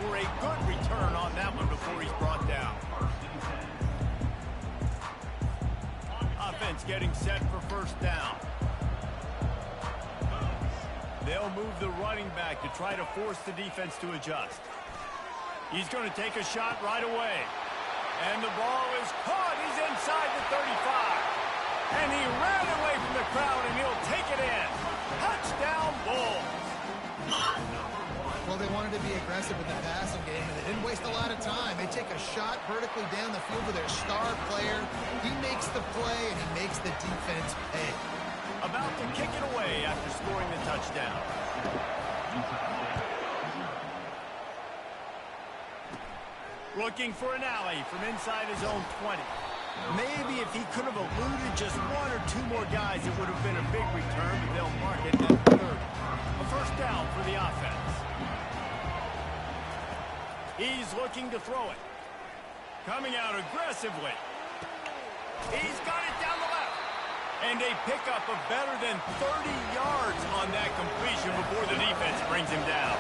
for a good return on that one before he's brought down. Offense getting set for first down. They'll move the running back to try to force the defense to adjust. He's going to take a shot right away. And the ball is caught. He's inside the 35. And he ran away from the crowd, and he'll take it in. Touchdown, Bulls. Well, they wanted to be aggressive in the passing game, and they didn't waste a lot of time. They take a shot vertically down the field to their star player. He makes the play, and he makes the defense pay. About to kick it away after scoring the touchdown. Looking for an alley from inside his own 20. Maybe if he could have eluded just one or two more guys, it would have been a big return, but they'll mark it at 30. A first down for the offense. He's looking to throw it. Coming out aggressively. He's got it down the left. And a pickup of better than 30 yards on that completion before the defense brings him down.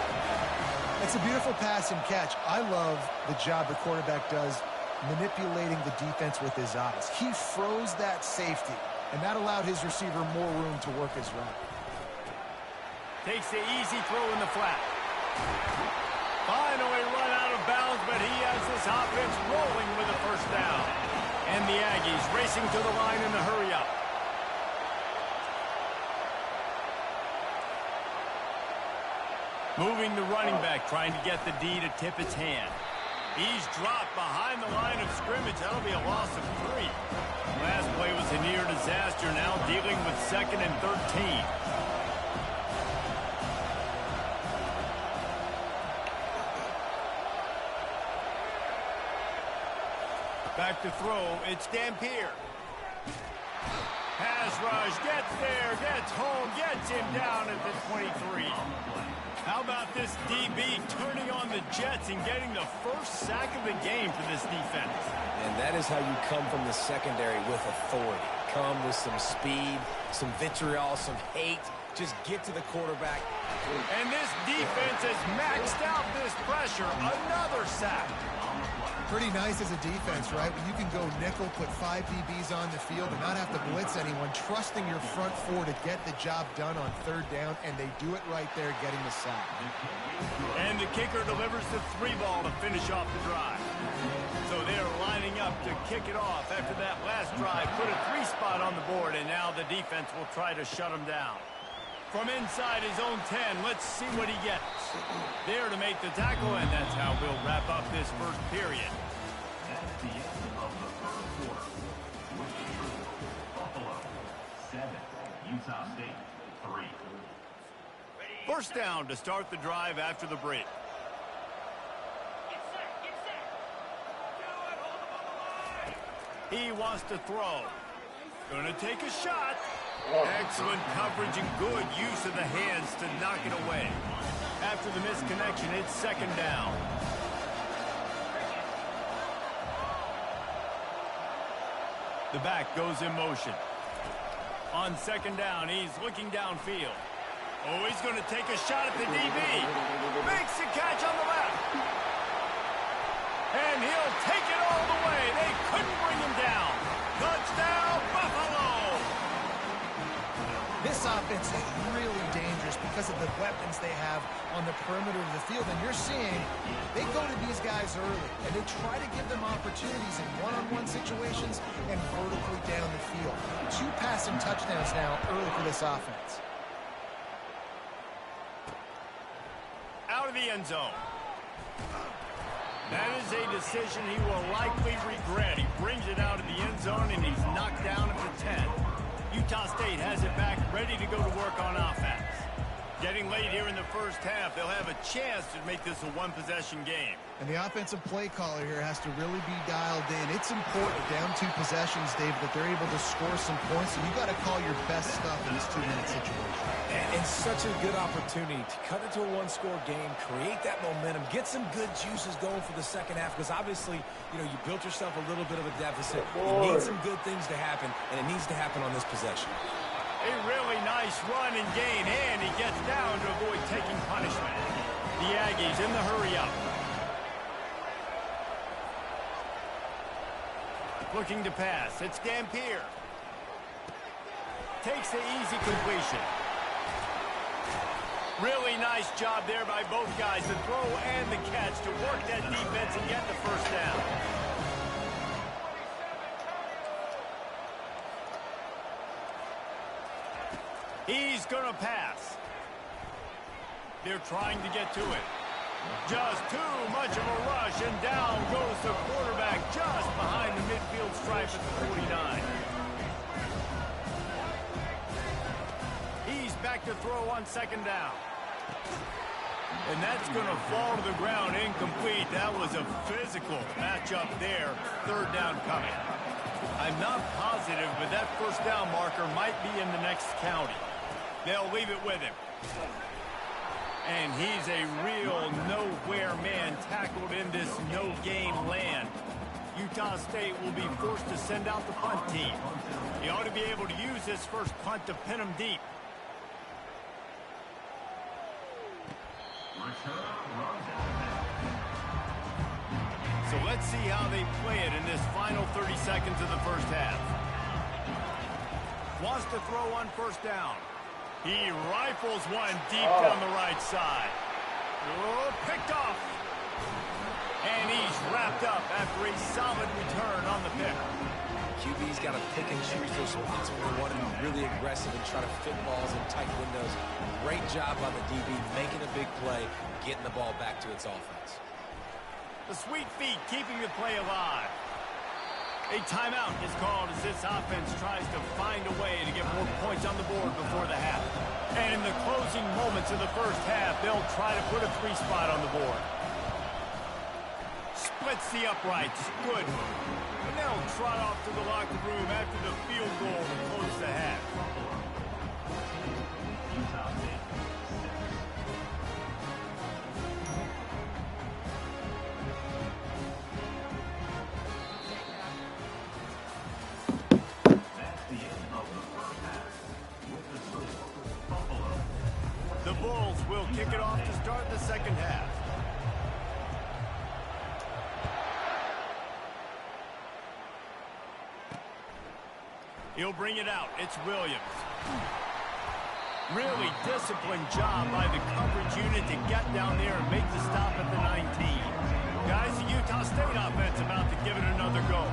It's a beautiful pass and catch. I love the job the quarterback does manipulating the defense with his eyes. He froze that safety, and that allowed his receiver more room to work his route. Takes the easy throw in the flat. Finally run out of bounds, but he has this offense rolling with a first down. And the Aggies racing to the line in the hurry-up. Moving the running back, trying to get the D to tip its hand. He's dropped behind the line of scrimmage. That'll be a loss of 3. Last play was a near disaster, now dealing with 2nd and 13. Back to throw, it's Dampier. Pass rush, gets there, gets home, gets him down at the 23. How about this DB turning on the Jets and getting the first sack of the game for this defense? And that is how you come from the secondary with authority. Come with some speed, some vitriol, some hate. Just get to the quarterback. And this defense has maxed out this pressure. Another sack. Pretty nice as a defense, right? When you can go nickel, put 5 DBs on the field and not have to blitz anyone, trusting your front 4 to get the job done on 3rd down, and they do it right there, getting the sack. And the kicker delivers the 3 ball to finish off the drive. So they're lining up to kick it off after that last drive. Put a 3 spot on the board, and now the defense will try to shut them down. From inside his own 10, let's see what he gets. There to make the tackle, and that's how we'll wrap up this first period. That's the end of the first quarter. Buffalo 7, Utah State 3. First down to start the drive after the break. He wants to throw. Gonna take a shot. Excellent coverage and good use of the hands to knock it away. After the misconnection, it's 2nd down. The back goes in motion. On 2nd down, he's looking downfield. Oh, he's going to take a shot at the DB. Makes the catch on the left. And he'll take it all the way. They couldn't bring him down. Touchdown, Buffalo! This offense is really dangerous because of the weapons they have on the perimeter of the field. And you're seeing they go to these guys early, and they try to give them opportunities in one-on-one situations and vertically down the field. 2 passing touchdowns now early for this offense. Out of the end zone. That is a decision he will likely regret. He brings it out of the end zone, and he's knocked down at the 10. Utah State has it back, ready to go to work on offense. Getting late here in the first half, they'll have a chance to make this a 1-possession game. And the offensive play caller here has to really be dialed in. It's important down 2 possessions, Dave, that they're able to score some points. And you got to call your best stuff in this 2-minute situation. And such a good opportunity to cut into a 1-score game, create that momentum, get some good juices going for the second half. Because obviously, you know, you built yourself a little bit of a deficit. You need some good things to happen, and it needs to happen on this possession. A really nice run and gain, and he gets down to avoid taking punishment. The Aggies in the hurry-up. Looking to pass. It's Dampier. Takes the easy completion. Really nice job there by both guys, the throw and the catch, to work that defense and get the first down. He's going to pass. They're trying to get to it. Just too much of a rush, and down goes the quarterback just behind the midfield stripe at the 49. He's back to throw on second down. And that's going to fall to the ground incomplete. That was a physical matchup there. Third down coming. I'm not positive, but that first down marker might be in the next county. They'll leave it with him. And he's a real nowhere man tackled in this no-gain land. Utah State will be forced to send out the punt team. He ought to be able to use this first punt to pin him deep. So let's see how they play it in this final 30 seconds of the first half. Wants to throw on first down. He rifles one deep down the right side. Oh, picked off. And he's wrapped up after a solid return on the pick. QB's got to pick and choose those spots when they want to be really aggressive and try to fit balls in tight windows. Great job by the DB making a big play, getting the ball back to its offense. The sweet feet keeping the play alive. A timeout is called as this offense tries to find a way to get more points on the board before the half. And in the closing moments of the first half, they'll try to put a 3 spot on the board. Splits the uprights. Good. And they'll trot off to the locker room after the field goal to close the half. The Bulls will kick it off to start the second half. He'll bring it out. It's Williams. Really disciplined job by the coverage unit to get down there and make the stop at the 19. Guys, the Utah State offense about to give it another go.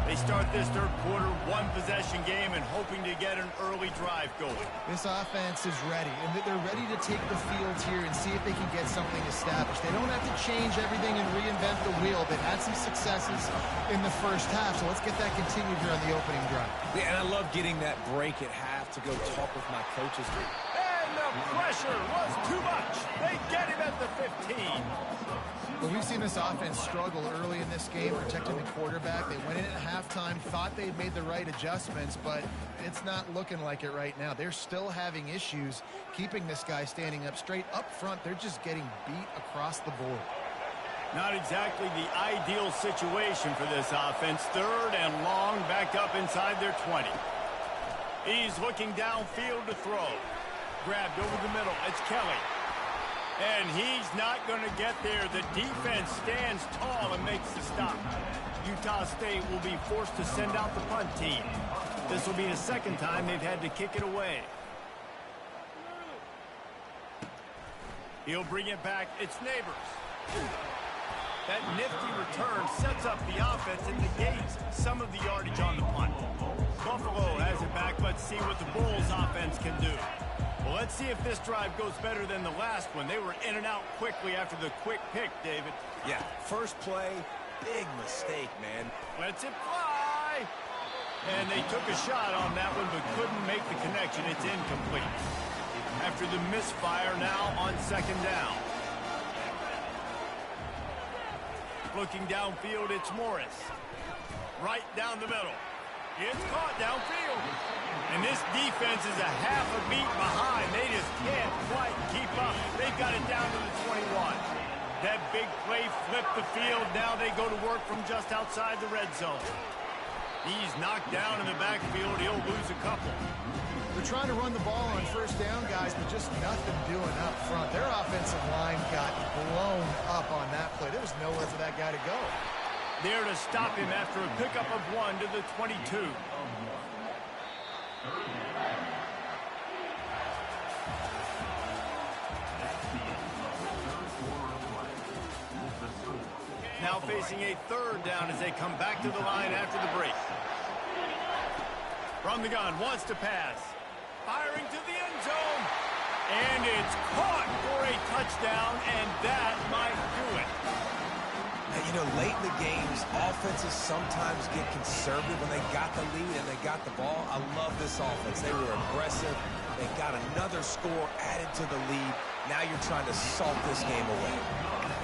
They start this third quarter, one-possession game, and hoping to get an early drive going. This offense is ready, and they're ready to take the field here and see if they can get something established. They don't have to change everything and reinvent the wheel. They've had some successes in the first half, so let's get that continued here on the opening drive. Yeah, and I love getting that break at half to go talk with my coaches. And the pressure was too much. They get him at the 15. Well, we've seen this offense struggle early in this game, protecting the quarterback. They went in at halftime, thought they'd made the right adjustments, but it's not looking like it right now. They're still having issues keeping this guy standing up straight. Up front, they're just getting beat across the board. Not exactly the ideal situation for this offense. Third and long, back up inside their 20. He's looking downfield to throw. Grabbed over the middle. It's Kelly. And he's not going to get there. The defense stands tall and makes the stop. Utah State will be forced to send out the punt team. This will be the second time they've had to kick it away. He'll bring it back. It's Neighbors. That nifty return sets up the offense and negates some of the yardage on the punt. Buffalo has it back. Let's see what the Bulls offense can do. Well, let's see if this drive goes better than the last one. They were in and out quickly after the quick pick, David. Yeah, first play, big mistake, man. Lets it fly. And they took a shot on that one, but couldn't make the connection. It's incomplete. After the misfire, now on second down. Looking downfield, it's Morris. Right down the middle. It's caught downfield. And this defense is a half a beat behind. They just can't quite keep up. They've got it down to the 21. That big play flipped the field. Now they go to work from just outside the red zone. He's knocked down in the backfield. He'll lose a couple. They're trying to run the ball on first down, guys, but just nothing doing up front. Their offensive line got blown up on that play. There was nowhere for that guy to go. There to stop him after a pickup of 1 to the 22. Now facing a third down as they come back to the line after the break. From the gun, wants to pass. Firing to the end zone. And it's caught for a touchdown, and that might do it. And, you know, late in the games, offenses sometimes get conservative when they got the lead and they got the ball. I love this offense. They were aggressive. They got another score added to the lead. Now you're trying to salt this game away.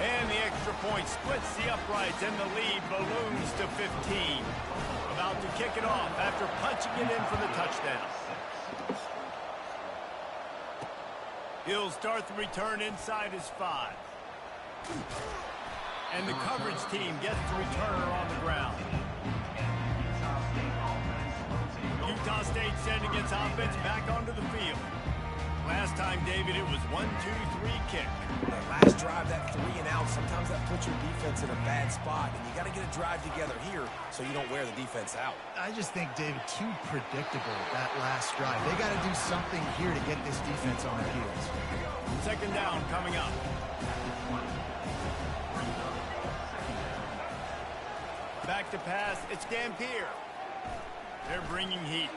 And the extra point splits the uprights, and the lead balloons to 15. About to kick it off after punching it in for the touchdown. He'll start the return inside his 5. And the coverage team gets the returner on the ground. Utah State sending its offense back onto the field. Last time, David, it was 1-2-3 kick. That last drive, that 3 and out, sometimes that puts your defense in a bad spot, and you got to get a drive together here so you don't wear the defense out. I just think, David, too predictable, that last drive. They got to do something here to get this defense on their heels. Second down coming up. Back to pass, it's Dampier. They're bringing heat.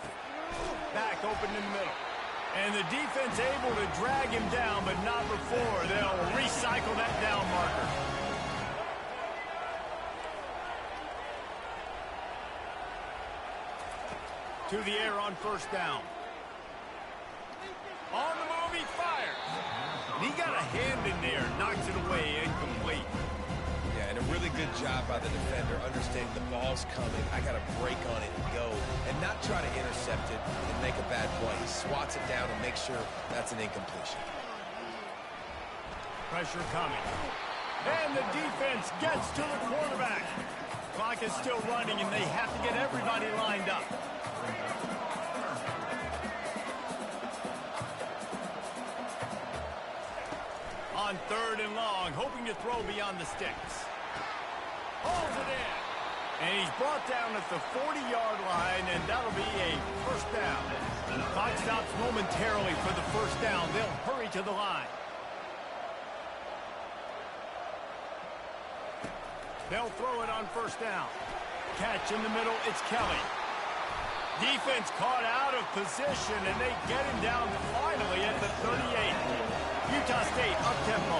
Back open in the middle. And the defense able to drag him down, but not before. They'll recycle that down marker. To the air on first down. On the move, he fires. And he got a hand in there, knocks it away, incomplete. Yeah, and a really good job by the defender, understanding the ball's coming. I got to break on it and go, and not try to intercept it and make a bad play. He swats it down and makes sure that's an incompletion. Pressure coming. And the defense gets to the quarterback. Clock is still running, and they have to get everybody lined up. On third and long, hoping to throw beyond the sticks. Holds it in. And he's brought down at the 40-yard line, and that'll be a first down. Clock stops momentarily for the first down. They'll hurry to the line. They'll throw it on first down. Catch in the middle, it's Kelly. Defense caught out of position, and they get him down finally at the 38. Utah State up-tempo.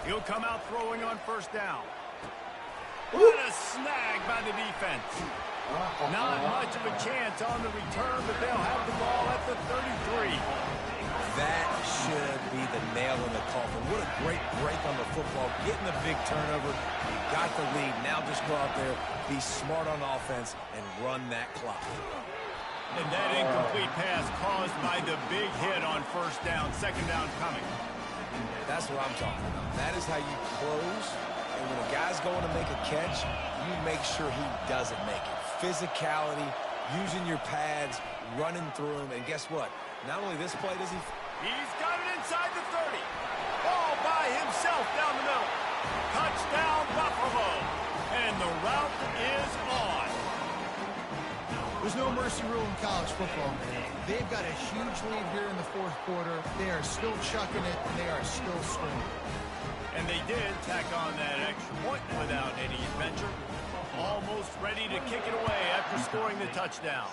He'll come out throwing on first down. What a snag by the defense. Not much of a chance on the return, but they'll have the ball at the 33. That should be the nail in the coffin. What a great break on the football. Getting the big turnover. You got the lead. Now just go out there, be smart on offense, and run that clock. And that incomplete pass caused by the big hit on first down. Second down coming. That's what I'm talking about. That is how you close. And when a guy's going to make a catch, you make sure he doesn't make it. Physicality, using your pads, running through him. And guess what? Not only this play does he... He's got it inside the 30. Ball by himself down the middle. Touchdown, Buffalo. And the route is on. There's no mercy rule in college football, man. They've got a huge lead here in the fourth quarter. They are still chucking it, and they are still scoring. And they did tack on that extra point without any adventure. Almost ready to kick it away after scoring the touchdown.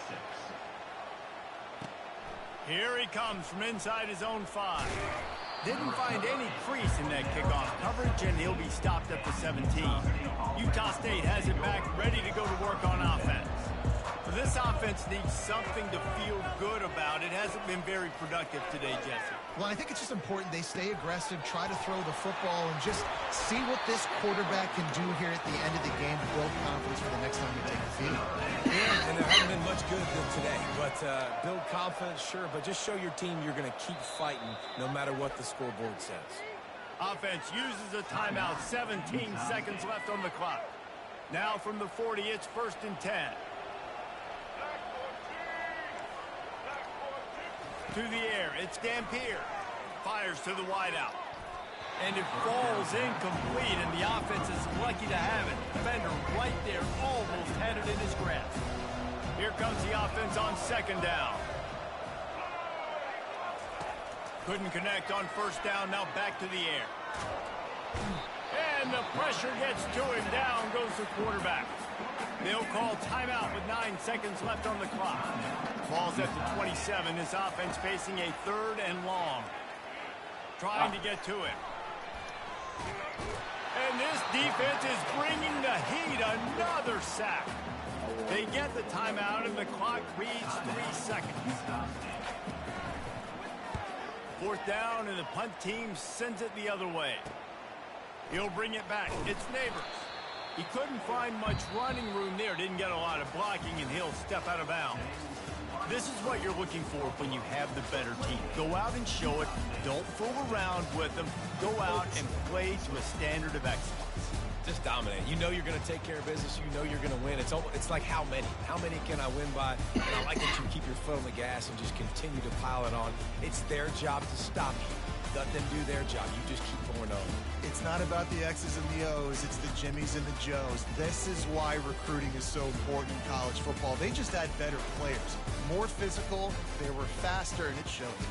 Here he comes from inside his own 5. Didn't find any crease in that kickoff coverage, and he'll be stopped at the 17. Utah State has it back, ready to go to work on offense. This offense needs something to feel good about. It hasn't been very productive today, Jesse. Well, I think it's just important they stay aggressive, try to throw the football, and just see what this quarterback can do here at the end of the game to build confidence for the next time they take the field. Yeah, and there hasn't been much good today. But build confidence, sure, but just show your team you're going to keep fighting no matter what the scoreboard says. Offense uses a timeout. 17 seconds left on the clock. Now from the 40, it's 1st and 10. To the air, it's Dampier. Fires to the wideout. And it falls incomplete, and the offense is lucky to have it. Defender right there, almost had it in his grasp. Here comes the offense on second down. Couldn't connect on first down, now back to the air. And the pressure gets to him. Down goes the quarterback. They'll call timeout with 9 seconds left on the clock. Ball's at the 27. This offense facing a 3rd and long. Trying to get to him. And this defense is bringing the heat. Another sack. They get the timeout, and the clock reads 3 seconds. 4th down, and the punt team sends it the other way. He'll bring it back. It's Neighbors. He couldn't find much running room there. Didn't get a lot of blocking, and he'll step out of bounds. This is what you're looking for when you have the better team. Go out and show it. Don't fool around with them. Go out and play to a standard of excellence. Just dominate. You know you're going to take care of business. You know you're going to win. It's like how many? How many can I win by? And I like that you keep your foot on the gas and just continue to pile it on. It's their job to stop you. Let them do their job. You just keep going on. It's not about the X's and the O's. It's the Jimmies and the Joes. This is why recruiting is so important in college football. They just had better players. More physical. They were faster, and it showed today.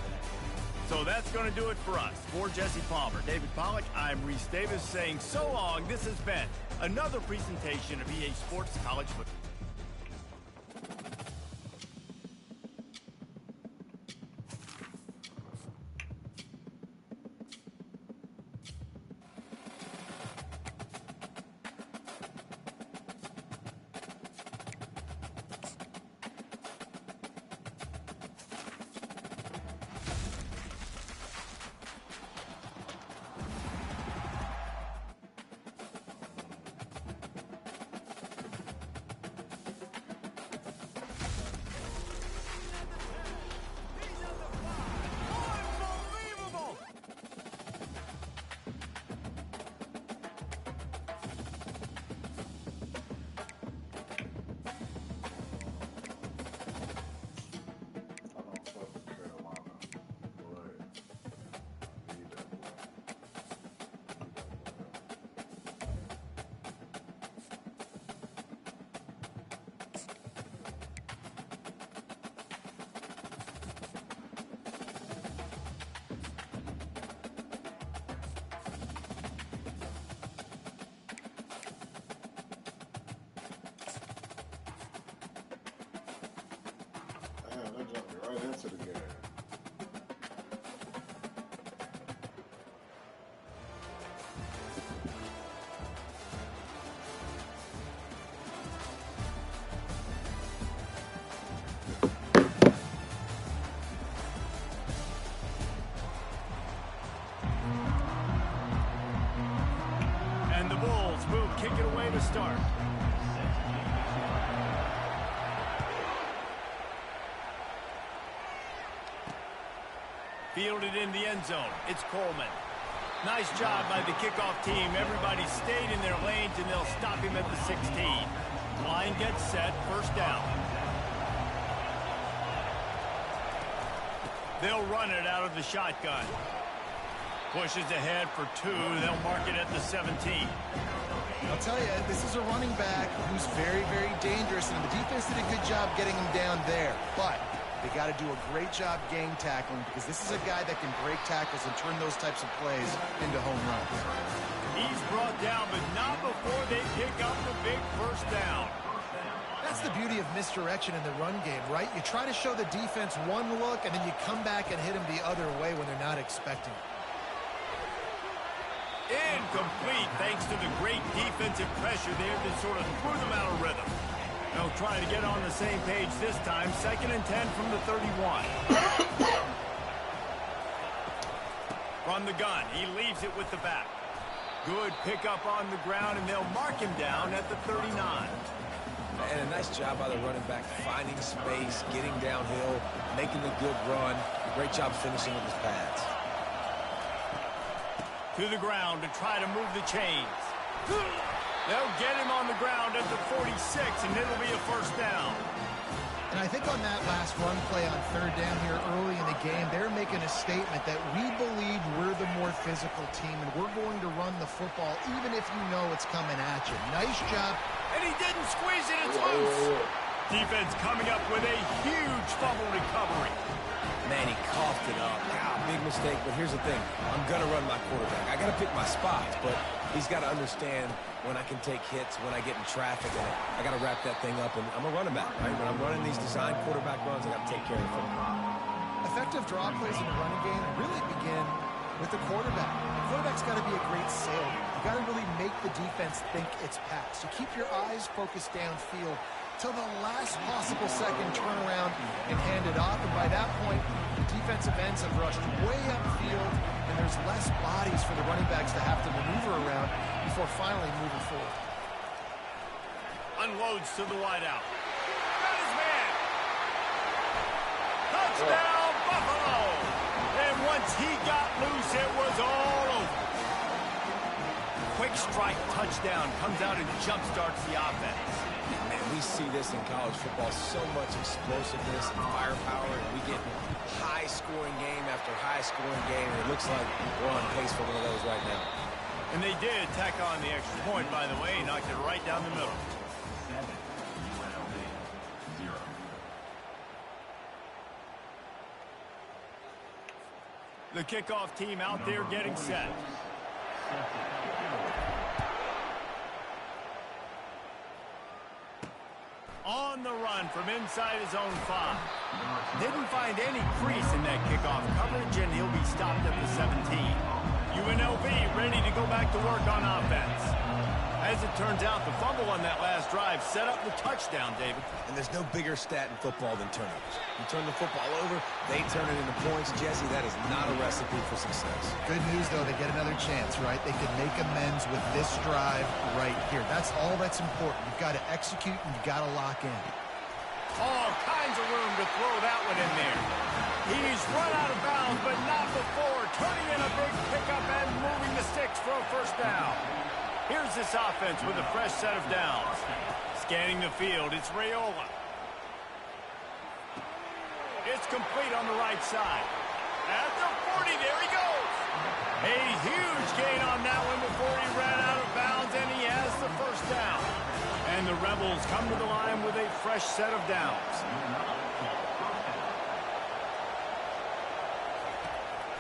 So that's going to do it for us. For Jesse Palmer, David Pollack, I'm Reese Davis saying so long. This has been another presentation of EA Sports College Football. That jumped me right into the game. And the Bulls will kick it away to start. Fielded in the end zone. It's Coleman. Nice job by the kickoff team. Everybody stayed in their lanes, and they'll stop him at the 16. Line gets set. First down. They'll run it out of the shotgun. Pushes ahead for 2. They'll mark it at the 17. I'll tell you, this is a running back who's very, very dangerous, and the defense did a good job getting him down there. But they got to do a great job gang tackling, because this is a guy that can break tackles and turn those types of plays into home runs. He's brought down, but not before they pick up the big first down. That's the beauty of misdirection in the run game, right? You try to show the defense one look, and then you come back and hit them the other way when they're not expecting it. Incomplete, thanks to the great defensive pressure there that sort of threw them out of rhythm. They'll try to get on the same page this time. 2nd and 10 from the 31. From the gun, he leaves it with the back. Good pickup on the ground, and they'll mark him down at the 39. And a nice job by the running back, finding space, getting downhill, making the good run. Great job finishing with his pads. To the ground to try to move the chains. They'll get him on the ground at the 46, and it'll be a first down. And I think on that last run play on third down here early in the game, they're making a statement that we believe we're the more physical team, and we're going to run the football even if you know it's coming at you. Nice job. And he didn't squeeze it. It's loose. Defense coming up with a huge fumble recovery. Man, he coughed it up. Big mistake, but here's the thing. I'm going to run my quarterback. I got to pick my spots, but he's got to understand when I can take hits, when I get in traffic, and I got to wrap that thing up, and I'm a running back, right? When I'm running these design quarterback runs, I got to take care of the football. Effective draw plays in the running game really begin with the quarterback. The quarterback's got to be a great sailor. You got to really make the defense think it's pass. You keep your eyes focused downfield till the last possible second, turn around and hand it off. And by that point, the defensive ends have rushed way upfield, and there's less bodies for the running backs to have to maneuver around before finally moving forward. Unloads to the wideout. Got his man. Touchdown, Buffalo. And once he got loose, it was all over. Quick strike touchdown comes out and jump-starts the offense. Man, we see this in college football, so much explosiveness and firepower, and we get high-scoring game after high-scoring game, and it looks like we're on pace for one of those right now. And they did tack on the extra point, by the way, knocked it right down the middle. 7, UNLV, 0. The kickoff team out there getting set. On the run from inside his own 5. Didn't find any crease in that kickoff coverage, and he'll be stopped at the 17. UNLV ready to go back to work on offense. As it turns out, the fumble on that last drive set up the touchdown, David. And there's no bigger stat in football than turnovers. You turn the football over, they turn it into points. Jesse, that is not a recipe for success. Good news, though, they get another chance, right? They can make amends with this drive right here. That's all that's important. You've got to execute, and you've got to lock in. All kinds of room to throw that one in there. He's run out of bounds, but not before turning in a big pickup and moving the sticks for a first down. Here's this offense with a fresh set of downs. Scanning the field, it's Raiola. It's complete on the right side. At the 40, there he goes. A huge gain on that one before he ran out of bounds, and he has the first down. And the Rebels come to the line with a fresh set of downs.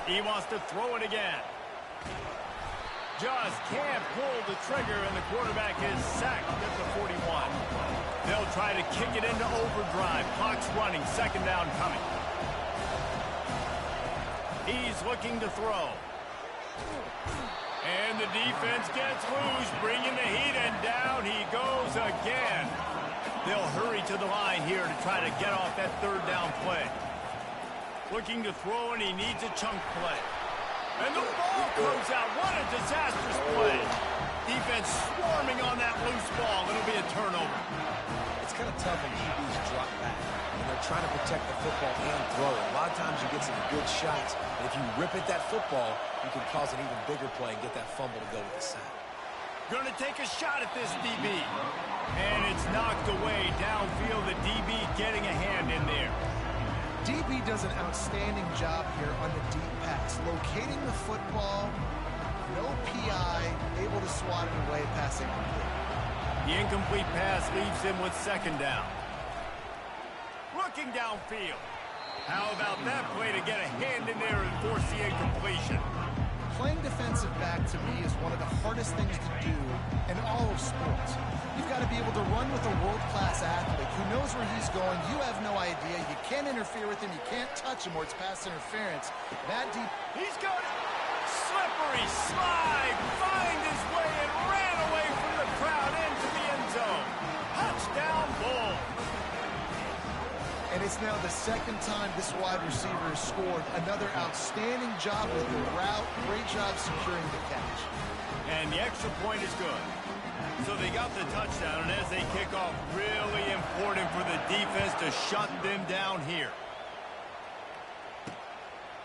He wants to throw it again. Just can't pull the trigger, and the quarterback is sacked at the 41. They'll try to kick it into overdrive. Clock's running, second down coming. He's looking to throw. And the defense gets loose, bringing the heat, and down he goes again. They'll hurry to the line here to try to get off that third down play. Looking to throw, and he needs a chunk play. And the ball comes out. What a disastrous play. Defense swarming on that loose ball. It'll be a turnover. It's kind of tough when QBs drop back, and they're trying to protect the football and throw it. A lot of times you get some good shots, and if you rip at that football, you can cause an even bigger play and get that fumble to go with the sack. Going to take a shot at this DB. And it's knocked away downfield. The DB getting a hand in there. DB does an outstanding job here on the deep pass, locating the football, no PI, able to swat it away, passing complete. The incomplete pass leaves him with second down. Looking downfield. How about that play to get a hand in there and force the incompletion? Playing defensive back, to me, is one of the hardest things to do in all of sports. You've got to be able to run with a world-class athlete who knows where he's going. You have no idea. You can't interfere with him. You can't touch him, or it's pass interference. That deep... He's got it. Slippery slide. Find his way and ran away from the crowd into the end zone. Touchdown, Bull. And it's now the second time this wide receiver has scored. Another outstanding job with the route. Great job securing the catch. And the extra point is good. So they got the touchdown, and as they kick off, really important for the defense to shut them down here.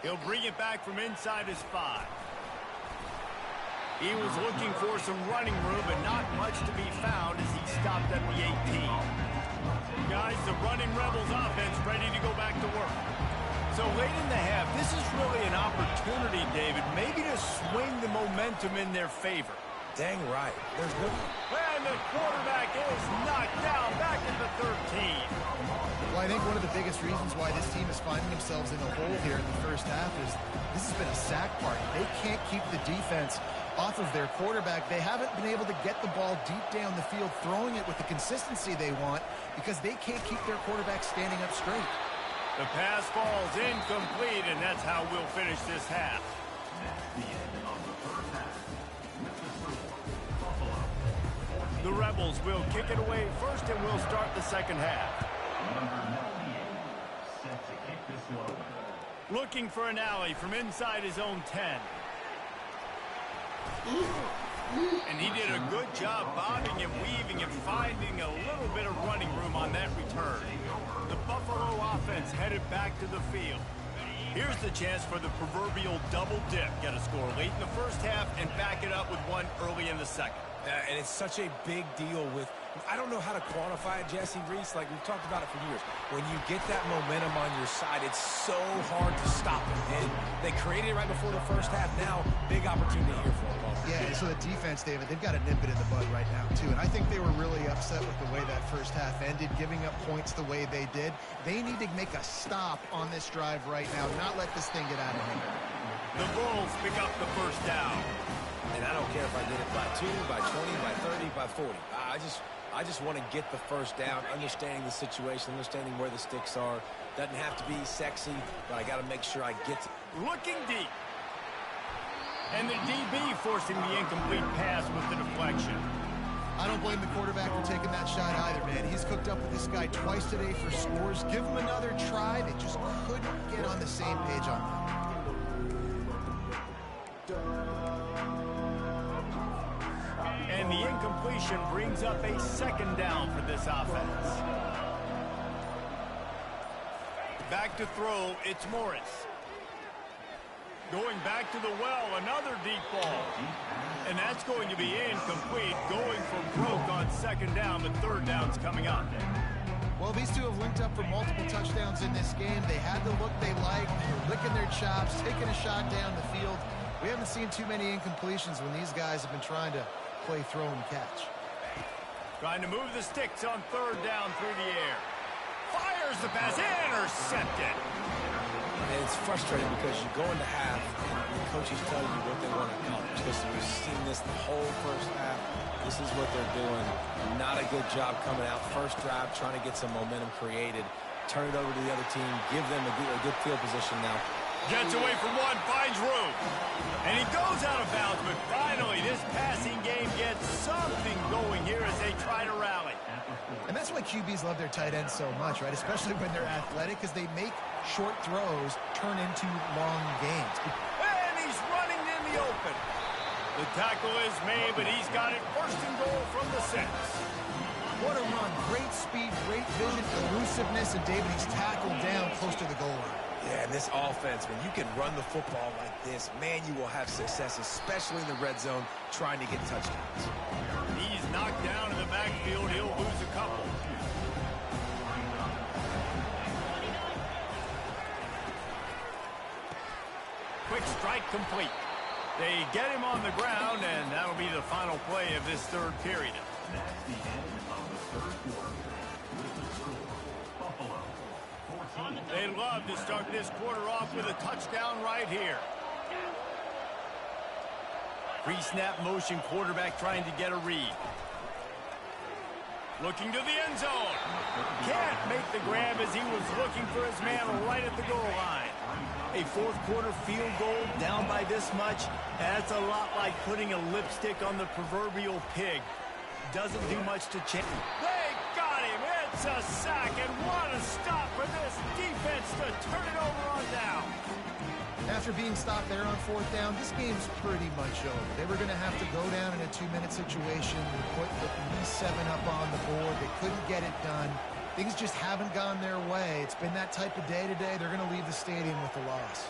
He'll bring it back from inside his 5. He was looking for some running room, but not much to be found as he stopped at the 18. Guys, the running Rebels offense ready to go back to work. So late in the half, this is really an opportunity, David, maybe to swing the momentum in their favor. Dang right. There's no... And the quarterback is knocked down back at the 13. Well, I think one of the biggest reasons why this team is finding themselves in a hole here in the first half is this has been a sack party. They can't keep the defense off of their quarterback. They haven't been able to get the ball deep down the field, throwing it with the consistency they want because they can't keep their quarterback standing up straight. The pass falls incomplete, and that's how we'll finish this half. The end of the first half. The Rebels will kick it away first, and we'll start the second half. Number 98, set to kick this one. Looking for an alley from inside his own 10. And he did a good job bobbing and weaving and finding a little bit of running room on that return. The Buffalo offense headed back to the field. Here's the chance for the proverbial double dip. Get a score late in the first half and back it up with one early in the second. And it's such a big deal with, I don't know how to quantify it, Jesse Reese. Like, we've talked about it for years. When you get that momentum on your side, it's so hard to stop it. And they created it right before the first half. Now, big opportunity here for them. Yeah, so the defense, David, they've got to nip it in the bud right now, too. And I think they were really upset with the way that first half ended, giving up points the way they did. They need to make a stop on this drive right now, not let this thing get out of hand. The Bulls pick up the first down. And I don't care if I did it by 2, by 20, by 30, by 40. I just want to get the first down, understanding the situation, understanding where the sticks are. Doesn't have to be sexy, but I got to make sure I get to... Looking deep. And the DB forcing the incomplete pass with the deflection. I don't blame the quarterback for taking that shot either, man. He's cooked up with this guy twice today for scores. Give him another try. They just couldn't get on the same page on that. And the incompletion brings up a second down for this offense. Back to throw, it's Morris. Going back to the well, another deep ball. And that's going to be incomplete, going for broke on second down, but third down's coming up. Well, these two have linked up for multiple touchdowns in this game. They had the look they liked, licking their chops, taking a shot down the field. We haven't seen too many incompletions when these guys have been trying to play throw and catch. Trying to move the sticks on third down through the air. Fires the pass, intercepted. And it's frustrating because you go into half and the coaches tell you what they want to accomplish. Listen, we've seen this the whole first half. This is what they're doing. Not a good job coming out. First drive, trying to get some momentum created. Turn it over to the other team. Give them a good field position now. Gets away from one, finds room. And he goes out of bounds, but finally this passing game gets something going here as they try to rally. And that's why QBs love their tight ends so much, right? Especially when they're athletic, because they make short throws turn into long gains. And he's running in the open. The tackle is made, but he's got it first and goal from the 6. What a run. Great speed, great vision, elusiveness, and David, he's tackled down close to the goal line. Yeah, and this offense, when you can run the football like this, man, you will have success, especially in the red zone, trying to get touchdowns. He's knocked down in the backfield. He'll lose a couple. Quick strike complete. They get him on the ground, and that'll be the final play of this third period. That's the end of the third quarter. With the score, Buffalo 14. They'd love to start this quarter off with a touchdown right here. Pre-snap motion, quarterback trying to get a read. Looking to the end zone. Can't make the grab as he was looking for his man right at the goal line. A fourth quarter field goal down by this much, that's a lot like putting a lipstick on the proverbial pig. Doesn't do much to change. They got him. It's a sack, and what a stop for this defense to turn it over on down. After being stopped there on fourth down, this game's pretty much over. They were going to have to go down in a 2-minute situation and put at least 7 up on the board. They couldn't get it done. Things just haven't gone their way. It's been that type of day today. They're going to leave the stadium with a loss.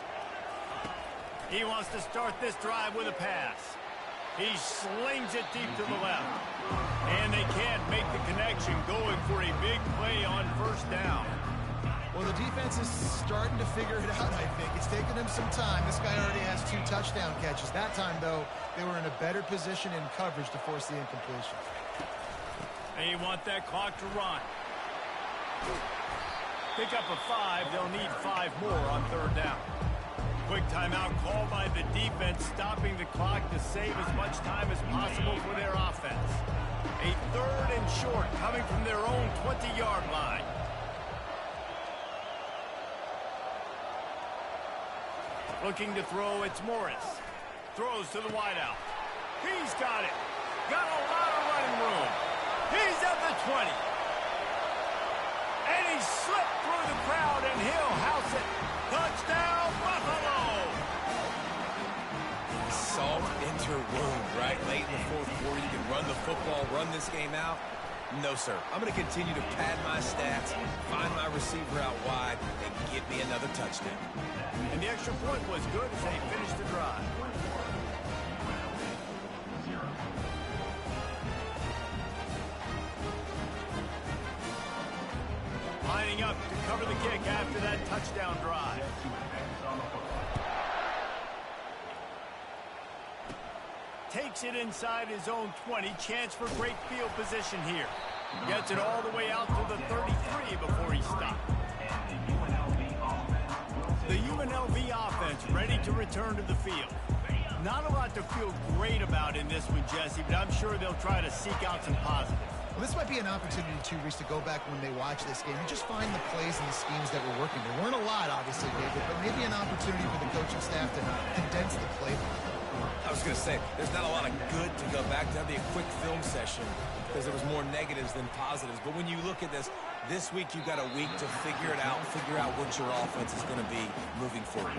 He wants to start this drive with a pass. He slings it deep to the left. And they can't make the connection, going for a big play on first down. Well, the defense is starting to figure it out, I think. It's taken them some time. This guy already has 2 touchdown catches. That time, though, they were in a better position in coverage to force the incompletion. They want that clock to run. Pick up a 5. They'll need 5 more on third down. Quick timeout called by the defense, stopping the clock to save as much time as possible for their offense. A 3rd and short coming from their own 20-yard line. Looking to throw, it's Morris. Throws to the wideout. He's got it. Got a lot of running room. He's at the 20. And he slipped through the crowd, and he'll house it. Touchdown, Buffalo! Salt enter wound, right? Late in the 4th quarter, you can run the football, run this game out. No, sir. I'm going to continue to pad my stats, find my receiver out wide, and give me another touchdown. And the extra point was good as they finished the drive. Lining up to cover the kick after that touchdown drive. Takes it inside his own 20. Chance for great field position here. Gets it all the way out to the 33 before he stopped. The UNLV offense ready to return to the field. Not a lot to feel great about in this one, Jesse, but I'm sure they'll try to seek out some positives. Well, this might be an opportunity, too, Reese, to go back when they watch this game and just find the plays and the schemes that were working. There weren't a lot, obviously, David, but maybe an opportunity for the coaching staff to condense the playbook. I was going to say, there's not a lot of good to go back. That'd be a quick film session because there was more negatives than positives. But when you look at this week you've got a week to figure it out, figure out what your offense is going to be moving forward.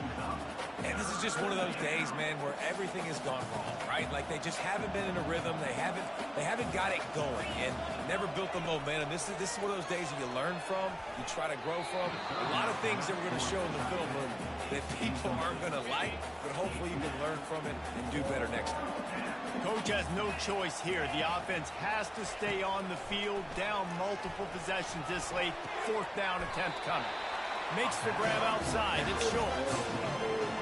And this is just one of those days, man, where everything has gone wrong, right? Like they just haven't been in a rhythm. They haven't got it going and never built the momentum. This is one of those days that you learn from, you try to grow from. A lot of things that we're going to show in the film room that people aren't going to like, but hopefully you can learn from it and do better next time. Coach has no choice here. The offense has to stay on the field, down multiple possessions this late. 4th down attempt coming. Makes the grab outside. It's Schultz.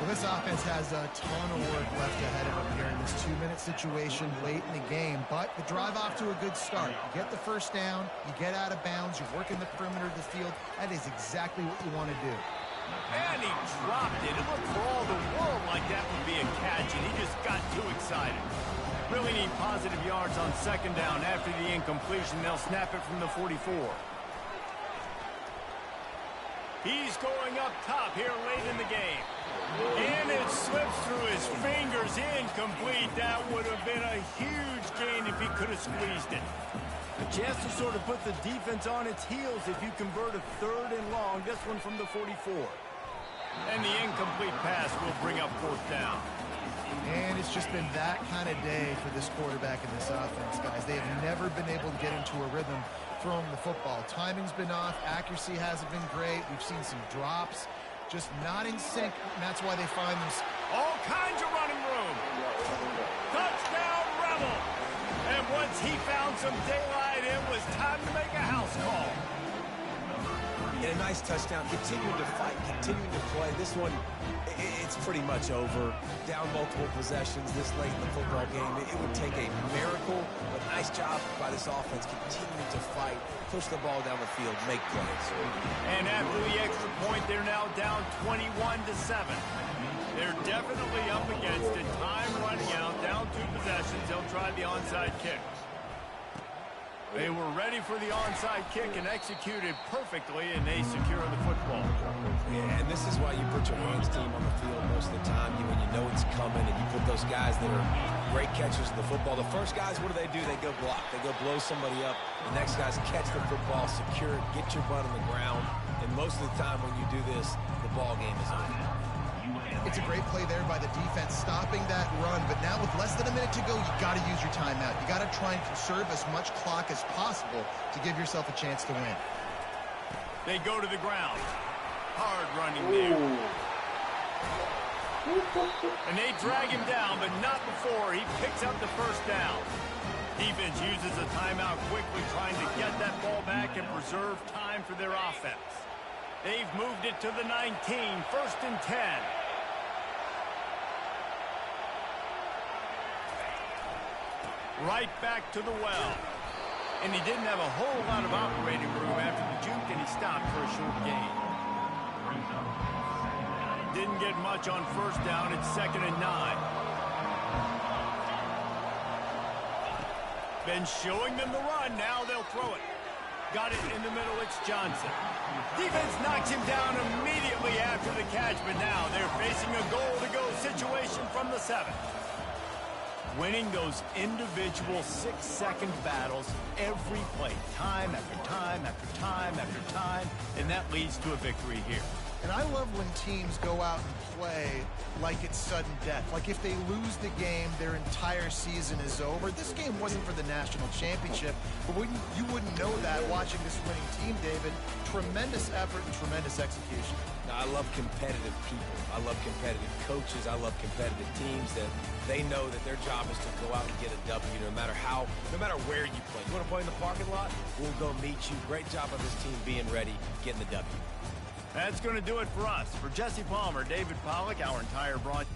Well, this offense has a ton of work left ahead of them here in this 2-minute situation late in the game, but the drive off to a good start. You get the first down, you get out of bounds, you're working the perimeter of the field. That is exactly what you want to do. And he dropped it. It looked for all the world like that would be a catch, and he just got too excited. Really need positive yards on 2nd down after the incompletion. They'll snap it from the 44. He's going up top here late in the game. And it slips through his fingers, incomplete. That would have been a huge gain if he could have squeezed it. A chance to sort of put the defense on its heels if you convert a 3rd and long. This one from the 44. And the incomplete pass will bring up 4th down. And it's just been that kind of day for this quarterback and this offense, guys. They have never been able to get into a rhythm throwing the football. Timing's been off. Accuracy hasn't been great. We've seen some drops. Just not in sync, and that's why they find them. All kinds of running room. Touchdown, Rebel. And once he found some daylight, it was time to make a house call. And a nice touchdown. Continuing to fight, continuing to play. This one, it's pretty much over. Down multiple possessions this late in the football game. It would take a miracle, but nice job by this offense continuing to fight, push the ball down the field, make plays. And after the extra point, they're now down 21-7. They're definitely up against it. Time running out, down 2 possessions. They'll try the onside kick. They were ready for the onside kick and executed perfectly, and they secure the football. Yeah, and this is why you put your hands team on the field most of the time. When you know it's coming, and you put those guys that are great catchers of the football. The first guys, what do? They go block. They go blow somebody up. The next guys catch the football, secure it, get your butt on the ground. And most of the time when you do this, the ball game is over. It's a great play there by the defense, stopping that run. But now with less than a minute to go, you got to use your timeout. You got to try and conserve as much clock as possible to give yourself a chance to win. They go to the ground. Hard running there. And they drag him down, but not before he picks up the first down. Defense uses a timeout quickly, trying to get that ball back and preserve time for their offense. They've moved it to the 19, 1st and 10. Right back to the well. And he didn't have a whole lot of operating room after the juke, and he stopped for a short gain. Didn't get much on 1st down. It's 2nd and 9. Been showing them the run. Now they'll throw it. Got it in the middle. It's Johnson. Defense knocks him down immediately after the catch, but now they're facing a goal-to-go situation from the 7. Winning those individual 6-second battles every play, time after time after time after time, and that leads to a victory here. And I love when teams go out and play like it's sudden death. Like if they lose the game, their entire season is over. This game wasn't for the national championship, but you wouldn't know that watching this winning team, David. Tremendous effort and tremendous execution. Now, I love competitive people. I love competitive coaches. I love competitive teams that they know that their job is to go out and get a W no matter where you play. You want to play in the parking lot? We'll go meet you. Great job of this team being ready, getting the W. That's going to do it for us. For Jesse Palmer, David Pollack, our entire broadcast.